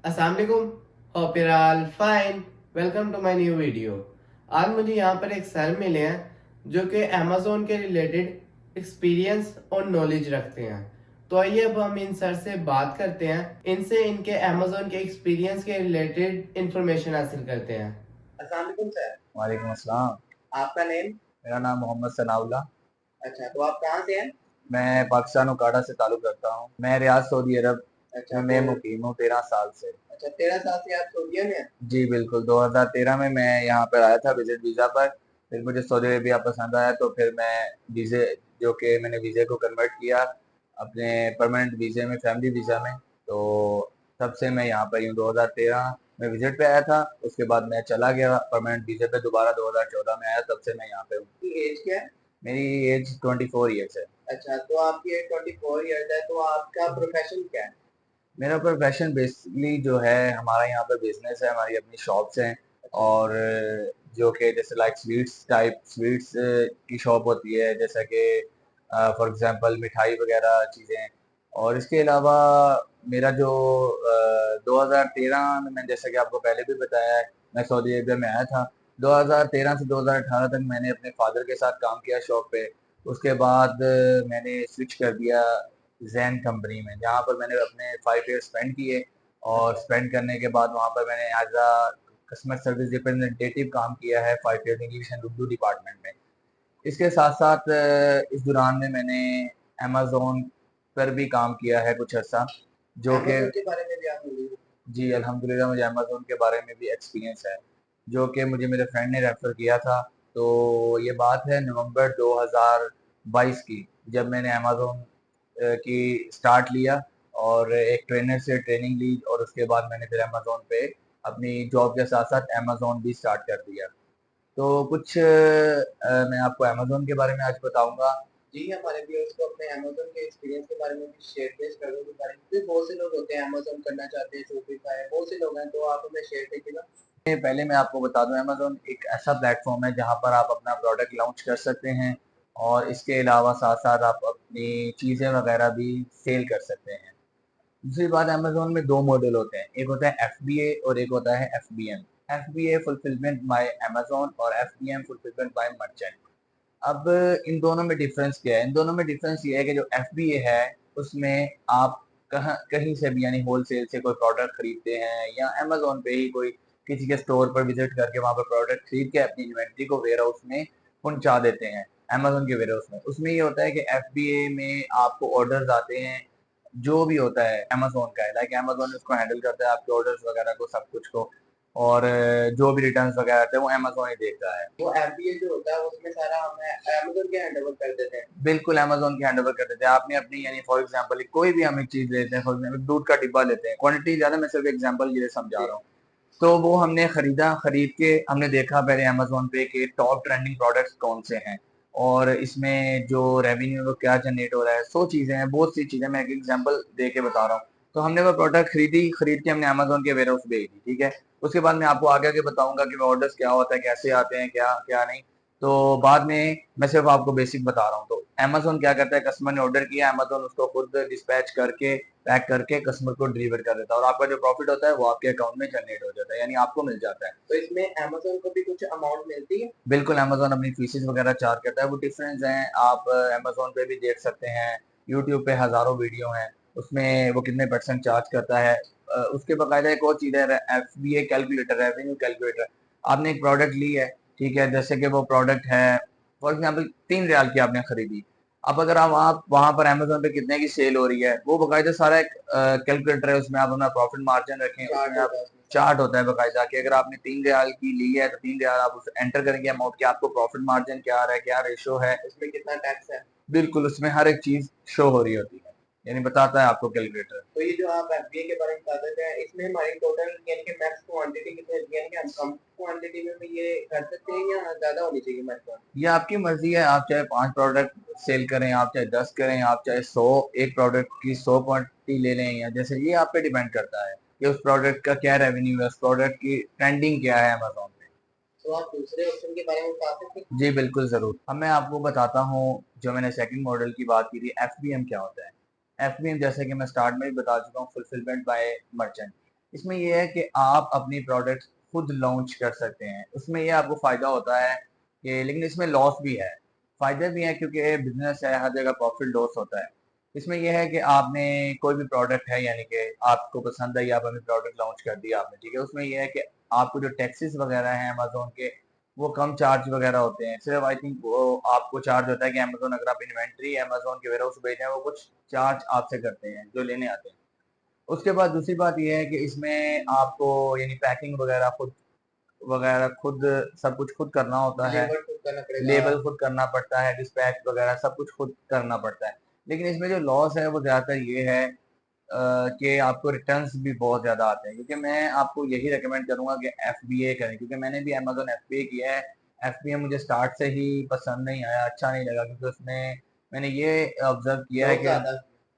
अस्सलाम वालेकुम, hope you are all fine. Welcome to my new video. आज मुझे यहाँ पर एक सर मिले हैं जो कि अमेज़ोन के रिलेटेड एक्सपीरियंस और नॉलेज रखते हैं। तो आइए अब हम इन सर से बात करते हैं, इनसे इनके अमेज़ोन के एक्सपीरियंस के रिलेटेड इंफॉर्मेशन हासिल करते हैं। अस्सलाम वालेकुम सर। वालेकुम अस्सलाम। आपका नेम? मेरा नाम मोहम्मद सनाउल्लाह। अच्छा, तो आप कहाँ से हैं? मैं पाकिस्तान उकाड़ा से ताल्लुक़ रखता हूँ। मैं रियाद सऊदी अरब अच्छा, में मैं मुकीम हूँ 13 साल से। अच्छा, 13 साल से आप सऊदीया में हैं? जी बिल्कुल, 2013 में मैं यहाँ पर आया था विजिट वीज़ा पर। फिर मुझे सऊदी अरेबिया पसंद आया तो फिर मैं वीज़े जो कि मैंने वीज़े को कन्वर्ट किया अपने परमानेंट वीज़े में, फैमिली वीज़ा में। तो तब से मैं यहाँ पर हूँ। 2013 में विजिट पे आया था, उसके बाद मैं चला गया परमानेंट वीज़े पे, दोबारा 2014 में आया, तब से मैं यहाँ पे हूँ। आपकी एज क्या है? मेरी एज 24 ईयर्स है। अच्छा, तो आपकी एज 24 ईयर्स है, तो आपका प्रोफेशन क्या है? मेरा प्रोफेशन बेसिकली जो है, हमारा यहाँ पे बिजनेस है, हमारी अपनी शॉप्स हैं। और जो कि जैसे लाइक स्वीट्स की शॉप होती है, जैसा कि फॉर एग्जांपल मिठाई वगैरह चीज़ें। और इसके अलावा मेरा जो 2013 में, मैं जैसा कि आपको पहले भी बताया है, मैं सऊदी अरबिया में आया था। 2013 से 2018 तक मैंने अपने फादर के साथ काम किया शॉप पे। उसके बाद मैंने स्विच कर दिया जैन कंपनी में, जहाँ पर मैंने अपने 5 ईयर स्पेंड किए। और स्पेंड करने के बाद वहाँ पर मैंने as a customer service representative काम किया है 5 year English and Urdu department में। इसके साथ साथ इस दौरान में मैंने अमेज़न पर भी काम किया है कुछ अर्सा, जो कि अमेज़न के बारे में भी आप मुझे जी अल्हम्दुलिल्लाह मुझे अमेज़न के बारे में भी एक्सपीरियंस है, जो कि मुझे मेरे फ्रेंड ने रेफ़र किया था। तो ये बात है नवंबर 2022 की, जब मैंने अमेज़न की स्टार्ट लिया और एक ट्रेनर से ट्रेनिंग ली, और उसके बाद मैंने फिर अमेज़न पे अपनी जॉब के साथ-साथ अमेज़न भी स्टार्ट कर दिया। तो कुछ मैं आपको अमेज़न के बारे में आज बताऊँगा। जी, हमारे व्यूअर्स को अपने अमेज़न के एक्सपीरियंस के बारे में भी शेयर प्लीज़ कर दो, बारे में क्योंकि बहुत से लोग होते हैं अमेज़न करना चाहते हैं, शॉपिफ़ाई बहुत से लोग हैं, तो आप हमें शेयर कीजिएगा। पहले मैं आपको बता दूं, अमेज़न एक ऐसा प्लेटफॉर्म है जहां पर आप अपना प्रोडक्ट लॉन्च कर सकते हैं, और इसके अलावा साथ साथ आप अपनी चीज़ें वगैरह भी सेल कर सकते हैं। दूसरी बात, अमेज़न में दो मॉडल होते हैं, एक होता है FBA और एक होता है FBM। FBA fulfilment bye Amazon और FBM फुलफिलमेंट बाय मर्चेंट। अब इन दोनों में डिफरेंस क्या है? इन दोनों में डिफरेंस ये है कि जो FBA है उसमें आप कहाँ कहीं से भी, यानी होलसेल से कोई प्रोडक्ट खरीदते हैं, या अमेज़न पे ही कोई किसी के स्टोर पर विजिट करके वहाँ पर प्रोडक्ट खरीद के अपनी इन्वेंट्री को वेयर हाउस में पहुँचा देते हैं, अमेज़न के वेयर हाउस में। उसमें ये होता है कि FBA में आपको ऑर्डर्स आते हैं, जो भी होता है अमेज़न का है, लाइक अमेज़न उसको हैंडल करता है आपके ऑर्डर्स वगैरह को, सब कुछ को। और जो भी रिटर्न्स वगैरह आते हैं वो अमेज़न ही देखता है। वो एफबीए जो होता है उसमें सारा हमें अमेज़न के हैंडओवर कर देते हैं। बिल्कुल अमेज़न के हैंडओवर कर देते हैं। आपने अपनी, यानी फॉर एग्जांपल कोई भी हम एक चीज़ लेते हैं, फॉर एग्जांपल दूध का डिब्बा लेते हैं, क्वांटिटी ज़्यादा, मैं सिर्फ एग्जांपल के लिए समझा जी। रहा हूँ। तो वो हमने खरीदा, खरीद के हमने देखा पहले अमेज़न पे कि टॉप ट्रेंडिंग प्रोडक्ट्स कौन से हैं, और इसमें जो रेवेन्यू वो क्या जनरेट हो रहा है, 100 चीज़ें हैं, बहुत सी चीज़ें, मैं एक एग्जांपल दे के बता रहा हूँ। तो हमने वो प्रोडक्ट खरीदी, खरीद के हमने अमेज़न के वेयरहाउस भेज दी, ठीक है? उसके बाद मैं आपको आगे आगे बताऊँगा कि वो ऑर्डर्स क्या होता है, कैसे आते हैं, क्या क्या नहीं। तो बाद में मैं सिर्फ आपको बेसिक बता रहा हूँ। तो अमेज़न क्या करता है, कस्टमर ने ऑर्डर किया, अमेज़न उसको खुद डिस्पैच करके, पैक करके कस्टमर को डिलीवर कर देता है, और आपका जो प्रॉफिट होता है वो आपके अकाउंट में जनरेट हो जाता है, यानी आपको मिल जाता है। तो इसमें अमेज़न को भी कुछ अमाउंट मिलती है? बिल्कुल, अमेज़न अपनी फीसेस वगैरह चार्ज करता है, वो डिफरेंस हैं, आप अमेज़न पे भी देख सकते हैं, यूट्यूब पे हज़ारों वीडियो हैं, उसमें वो कितने परसेंट चार्ज करता है। उसके बाकायदा एक और चीज़ है, एफबीए कैलकुलेटर, रेवेन्यू कैलकुलेटर। आपने एक प्रोडक्ट ली है, ठीक है, जैसे कि वो प्रोडक्ट है फॉर एग्जांपल 3 रियाल की आपने खरीदी। अब अगर आप वहाँ पर अमेज़न पे कितने की सेल हो रही है, वो बाकायदा सारा एक कैलकुलेटर है, उसमें आप अपना प्रॉफिट मार्जिन रखें, चार्ट उसमें आप होता है उसमें सारा। चार्ट होता है बाकायदा कि अगर आपने 3 रियाल की ली है तो 3 रियाल आप उसे एंटर करेंगे अमाउंट की, आपको प्रॉफिट मार्जिन क्या आ रहा है, क्या रेशो है, उसमें कितना टैक्स है? बिल्कुल उसमें हर एक चीज़ शो हो रही होती है, यानी बताता है आपको कैलकुलेटर। तो ये जो आप एफबीए के बारे में बता रहे थे, इसमें हमारी टोटल यानी कि मैक्स क्वांटिटी कितनी होती है, यानी कि हम कम क्वांटिटी में भी ये कर सकते हैं या ज़्यादा होनी चाहिए हमारे पास? ये आपकी मर्जी है, आप चाहे 5 प्रोडक्ट सेल करें, आप चाहे 10 करें, आप चाहे 100, एक प्रोडक्ट की 100 क्वांटिटी ले लें, या जैसे ये आप पे डिपेंड करता है कि उस प्रोडक्ट का क्या रेवेन्यू है, उस प्रोडक्ट की ट्रेंडिंग क्या है अमेज़न पे। तो आप दूसरे ऑप्शन के बारे में बता सकते हैं? जी बिल्कुल ज़रूर। अब मैं आपको बताता हूँ, जो मैंने सेकंड मॉडल की बात की थी, एफबीएम क्या होता है। एफबीएम जैसे कि मैं स्टार्ट में ही बता चुका हूँ, फुलफिलमेंट बाय मर्चेंट। इसमें यह है कि आप अपनी प्रोडक्ट खुद लॉन्च कर सकते हैं। उसमें यह आपको फ़ायदा होता है कि, लेकिन इसमें लॉस भी है, फ़ायदे भी हैं, क्योंकि बिजनेस है, हर जगह प्रॉफिट लॉस होता है। इसमें यह है कि आपने कोई भी प्रोडक्ट है, यानी कि आपको पसंद है या आप अपनी प्रोडक्ट लॉन्च कर दिया आपने, ठीक है। उसमें यह है कि आपको जो टैक्सेस वगैरह हैं अमेजोन के, वो कम चार्ज वगैरह होते हैं। सिर्फ आई थिंक वो आपको चार्ज होता है कि अमेजोन, अगर आप इन्वेंट्री अमेजोन के वेयर हाउस भेज रहे हैं, वो कुछ चार्ज आपसे करते हैं जो लेने आते हैं। उसके बाद दूसरी बात यह है कि इसमें आपको यानी पैकिंग वगैरह खुद सब कुछ खुद करना होता है, लेबर खुद करना पड़ेगा। लेबल खुद करना पड़ता है, डिस्पैच वगैरह सब कुछ खुद करना पड़ता है। लेकिन इसमें जो लॉस है वो ज़्यादातर ये है कि आपको रिटर्न्स भी बहुत ज़्यादा आते हैं, क्योंकि मैं आपको यही रिकमेंड करूंगा कि FBA करें, क्योंकि मैंने भी अमेजोन FBA किया है। FBA मुझे स्टार्ट से ही पसंद नहीं आया, अच्छा नहीं लगा, क्योंकि उसमें मैंने ये ऑब्जर्व किया है बहुत ज्यादा।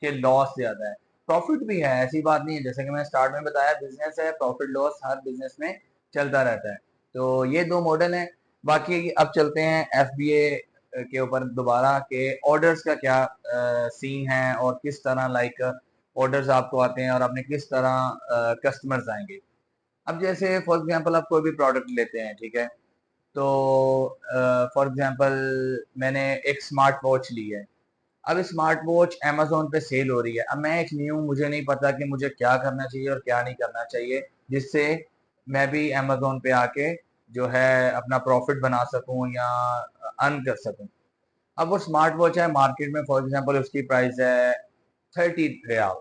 कि लॉस ज़्यादा है। प्रॉफिट भी है, ऐसी बात नहीं है, जैसे कि मैंने स्टार्ट में बताया, बिजनेस है, प्रॉफिट लॉस हर बिजनेस में चलता रहता है। तो ये दो मॉडल हैं। बाकी अब चलते हैं FBA के ऊपर दोबारा, के ऑर्डर्स का क्या सीन है और किस तरह लाइक ऑर्डर्स आपको आते हैं और आपने किस तरह कस्टमर्स आएंगे। अब जैसे फॉर एग्जांपल आप कोई भी प्रोडक्ट लेते हैं, ठीक है, तो फॉर एग्जांपल मैंने एक स्मार्ट वॉच ली है। अब स्मार्ट वॉच अमेजोन पे सेल हो रही है। अब मैं एक न्यू, मुझे नहीं पता कि मुझे क्या करना चाहिए और क्या नहीं करना चाहिए, जिससे मैं भी अमेजोन पे आके जो है अपना प्रॉफिट बना सकूं या अर्न कर सकूं। अब वो स्मार्ट वॉच है मार्केट में, फॉर एग्जांपल उसकी प्राइस है 30 रियाल।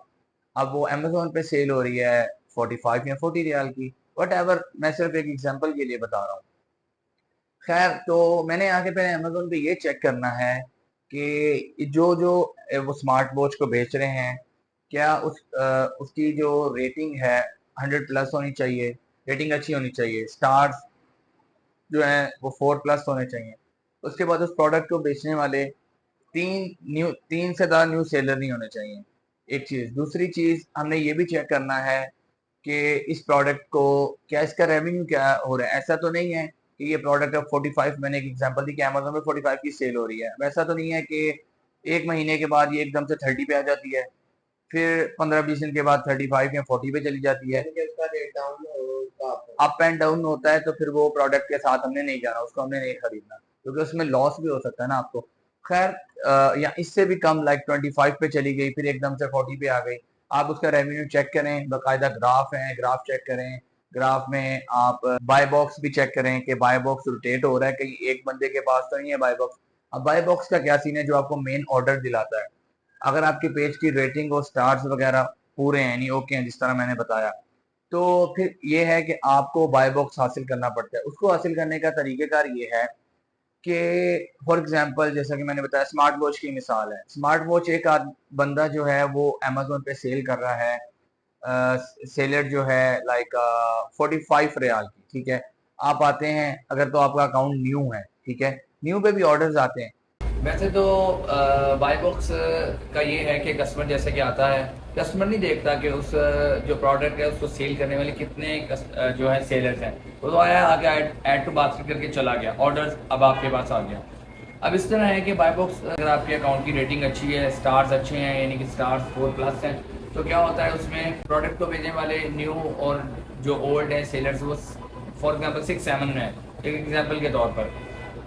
अब वो अमेजोन पे सेल हो रही है 45 या 40 रियाल की, वट एवर, मैं सिर्फ एक एग्जांपल के लिए बता रहा हूँ। खैर, तो मैंने आके पहले अमेजोन पे ये चेक करना है कि जो जो वो स्मार्ट वॉच को बेच रहे हैं, क्या उसकी जो रेटिंग है 100+ होनी चाहिए, रेटिंग अच्छी होनी चाहिए, स्टार्स जो है वो 4+ होने चाहिए। उसके बाद उस प्रोडक्ट को बेचने वाले तीन से ज़्यादा न्यू सेलर नहीं होने चाहिए, एक चीज़। दूसरी चीज़, हमने ये भी चेक करना है कि इस प्रोडक्ट को क्या इसका रेवेन्यू क्या हो रहा है। ऐसा तो नहीं है कि ये प्रोडक्ट अब 45, मैंने एक एग्जांपल दी कि अमेजोन में 45 की सेल हो रही है, वैसा तो नहीं है कि एक महीने के बाद ये एकदम से 30 पे आ जाती है, फिर 15-20 दिन के बाद 35 या 40 पे चली जाती है। यानी कि उसका रेट डाउन होगा। अप एंड डाउन होता है, तो फिर वो प्रोडक्ट के साथ हमने नहीं जाना, उसको हमने नहीं खरीदना, क्योंकि उसमें लॉस भी हो सकता है ना आपको। खैर, या इससे भी कम, लाइक 25 पे चली गई, फिर एकदम से 40 पे आ गई, आप उसका रेवेन्यू चेक करें, बाकायदा ग्राफ है, ग्राफ चेक करें। ग्राफ में आप बाय बॉक्स भी चेक करें कि बाय बॉक्स रोटेट हो रहा है, कहीं एक बंदे के पास तो नहीं है बाय बॉक्स। अब बाय बॉक्स का क्या सीन है, जो आपको मेन ऑर्डर दिलाता है। अगर आपके पेज की रेटिंग और स्टार्स वगैरह पूरे हैं, नहीं ओके हैं, जिस तरह मैंने बताया, तो फिर ये है कि आपको बाय बॉक्स हासिल करना पड़ता है। उसको हासिल करने का तरीकेकार ये है कि फॉर एग्जांपल, जैसा कि मैंने बताया, स्मार्ट वॉच की मिसाल है। स्मार्ट वॉच एक बंदा जो है वो अमेजोन पे सेल कर रहा है, सेलर जो है लाइक 45 रियाल की, ठीक है। आप आते हैं अगर, तो आपका अकाउंट न्यू है, ठीक है, न्यू पे भी ऑर्डर्स आते हैं। वैसे तो बाय बॉक्स का ये है कि कस्टमर जैसे कि आता है, कस्टमर नहीं देखता कि उस जो प्रोडक्ट है उसको सेल करने वाले कितने जो है सेलर्स हैं। वो तो आया, आगे ऐड टू बास्केट करके चला गया, ऑर्डर अब आपके पास आ गया। अब इस तरह है कि बाय बॉक्स, अगर आपके अकाउंट की रेटिंग अच्छी है, स्टार्स अच्छे हैं, यानी कि स्टार्स 4+ हैं, तो क्या होता है उसमें प्रोडक्ट को भेजने वाले न्यू और जो ओल्ड है सेलर्स, वो फॉर एग्जाम्पल 6-7 है, एक एग्जाम्पल के तौर पर।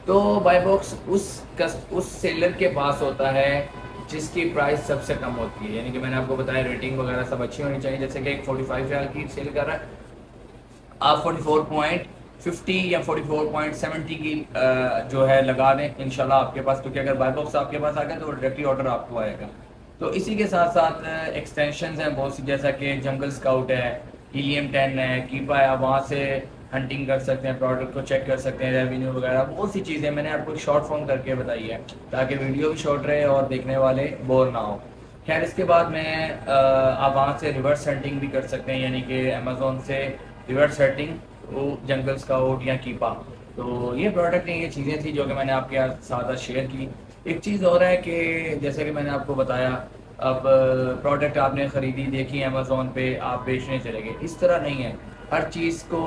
तो बाय बॉक्स उस सेलर के पास होता है जिसकी प्राइस सबसे कम होती है, यानी कि मैंने आपको बताया रेटिंग वगैरह सब अच्छी होनी चाहिए। जैसे कि एक 45 रियाल की सेल कर रहा है, आप 44.50 या 44.70 की जो है लगा दें, इंशाल्लाह आपके पास, क्योंकि अगर बाय बॉक्स आपके पास आ गया तो डायरेक्टली ऑर्डर आपको आएगा। तो इसी के साथ साथ एक्सटेंशन हैं बहुत सी, जैसा कि जंगल स्काउट है, हीलियम 10 है, कीपा है, आप वहाँ से हंटिंग कर सकते हैं, प्रोडक्ट को चेक कर सकते हैं, रेवेन्यू वगैरह बहुत सी चीज़ें मैंने आपको शॉर्ट फॉर्म करके बताई है, ताकि वीडियो भी शॉर्ट रहे और देखने वाले बोर ना हो। खैर, इसके बाद में आप वहाँ से रिवर्स हंटिंग भी कर सकते हैं, यानी कि अमेजोन से रिवर्स हंटिंग, वो जंगल स्काउट या कीपा। तो ये प्रोडक्ट ये चीज़ें थी जो कि मैंने आपके साथ शेयर की। एक चीज़ और है कि जैसे कि मैंने आपको बताया, अब प्रोडक्ट आपने ख़रीदी, देखी अमेज़ोन पे, आप बेचने चले गए, इस तरह नहीं है। हर चीज़ को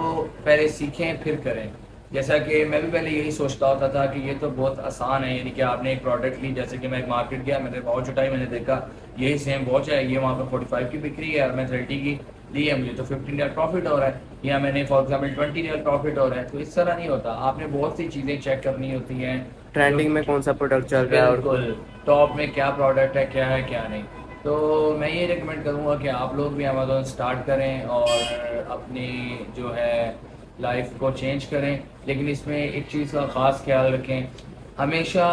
पहले सीखें फिर करें। जैसा कि मैं भी पहले यही सोचता होता था कि ये तो बहुत आसान है, यानी कि आपने एक प्रोडक्ट ली, जैसे कि मैं एक मार्केट गया, मैंने वॉच उठाई, मैंने देखा यही सेम वॉच है, ये वहाँ पर 45 की बिक रही है और मैं 30 की लिए मुझे तो 15 रियाल प्रॉफिट हो रहा है, या मैंने फॉर एग्जांपल 20 रियाल प्रॉफिट हो रहा है। तो इस तरह नहीं होता, आपने बहुत सी चीज़ें चेक करनी होती हैं। ट्रेंडिंग में कौन सा प्रोडक्ट चल रहा है और बिल्कुल, टॉप में क्या प्रोडक्ट है, क्या है क्या नहीं। तो मैं ये रिकमेंड करूँगा कि आप लोग भी अमेज़ोन स्टार्ट करें और अपनी जो है लाइफ को चेंज करें, लेकिन इसमें एक चीज़ का ख़ास ख्याल रखें। हमेशा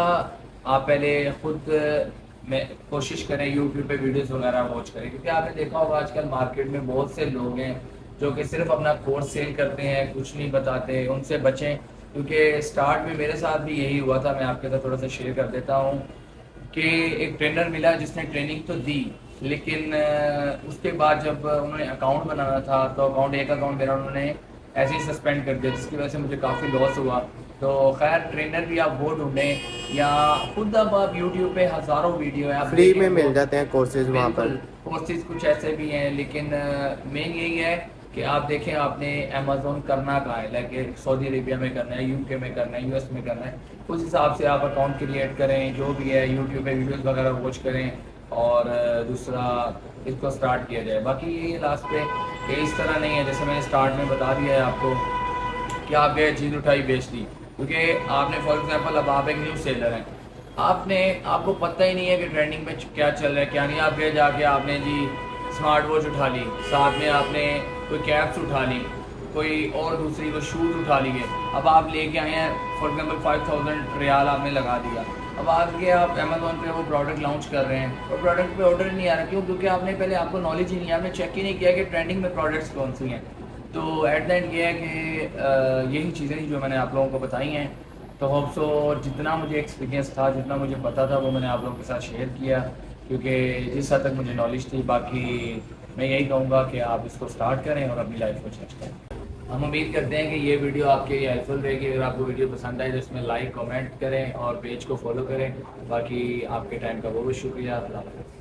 आप पहले खुद में कोशिश करें, यूट्यूब पे वीडियोस वगैरह वॉच करें, क्योंकि आपने देखा होगा आजकल मार्केट में बहुत से लोग हैं जो कि सिर्फ अपना कोर्स सेल करते हैं, कुछ नहीं बताते। उनसे बचें, क्योंकि स्टार्ट में मेरे साथ भी यही हुआ था। मैं आपके साथ थोड़ा सा शेयर कर देता हूँ कि एक ट्रेनर मिला जिसने ट्रेनिंग तो दी, लेकिन उसके बाद जब उन्होंने अकाउंट बनाना था तो एक अकाउंट मेरा उन्होंने ऐसे ही सस्पेंड कर दिया, जिसकी वजह से मुझे काफ़ी लॉस हुआ। तो खैर, ट्रेनर भी आप वो ढूंढें, या खुद अब आप यूट्यूब पे हज़ारों वीडियो है, आप फ्री में देखें मिल वो- जाते हैं कोर्सेज वहाँ पर। कोर्सेज कुछ ऐसे भी हैं, लेकिन मेन यही है कि आप देखें आपने अमेज़ोन करना कहाँ है, लाइक सऊदी अरेबिया में करना है, यूके में करना है, यूएस में करना है। उस हिसाब से आप अकाउंट क्रिएट करें, जो भी है यूट्यूब पे वीडियोस वगैरह वॉच करें, और दूसरा इसको स्टार्ट किया जाए। बाकी ये लास्ट पे कि इस तरह नहीं है, जैसे मैंने स्टार्ट में बता दिया है आपको कि आप गए चीज़ उठाई बेच दी, क्योंकि आपने फॉर एग्जांपल अब आप एक न्यू सेलर हैं, आपको पता ही नहीं है कि ट्रेंडिंग में क्या चल रहा है क्या नहीं। आप गए जाके आपने जी स्मार्ट वॉच उठा ली, साथ में आपने कोई कैप्स उठा ली, कोई और दूसरी कोई शूज़ उठा लिए। अब आप लेके आए हैं फॉर एग्जांपल 5000 रियाल आपने लगा दिया। अब आगे आप अमेज़ोन पे वो प्रोडक्ट लॉन्च कर रहे हैं और प्रोडक्ट पे ऑर्डर नहीं आ रहा, क्यों? क्योंकि आपने पहले, आपको नॉलेज ही नहीं है, आपने चेक ही नहीं किया कि ट्रेंडिंग में प्रोडक्ट्स कौन सी हैं। तो एट द एंड ये है कि यही चीज़ें थी जो मैंने आप लोगों को बताई हैं। तो होप सो जितना मुझे एक्सपीरियंस था, जितना मुझे पता था, वो मैंने आप लोगों के साथ शेयर किया, क्योंकि जिस हद तक मुझे नॉलेज थी। बाकी मैं यही कहूँगा कि आप इसको स्टार्ट करें और अपनी लाइफ को चेंज करें। हम उम्मीद करते हैं कि ये वीडियो आपके लिए हेल्पफुल रहेगी। अगर आपको वीडियो पसंद आए तो इसमें लाइक कमेंट करें और पेज को फॉलो करें। बाकी आपके टाइम का बहुत बहुत शुक्रिया। अल्लाह हाफ़िज़।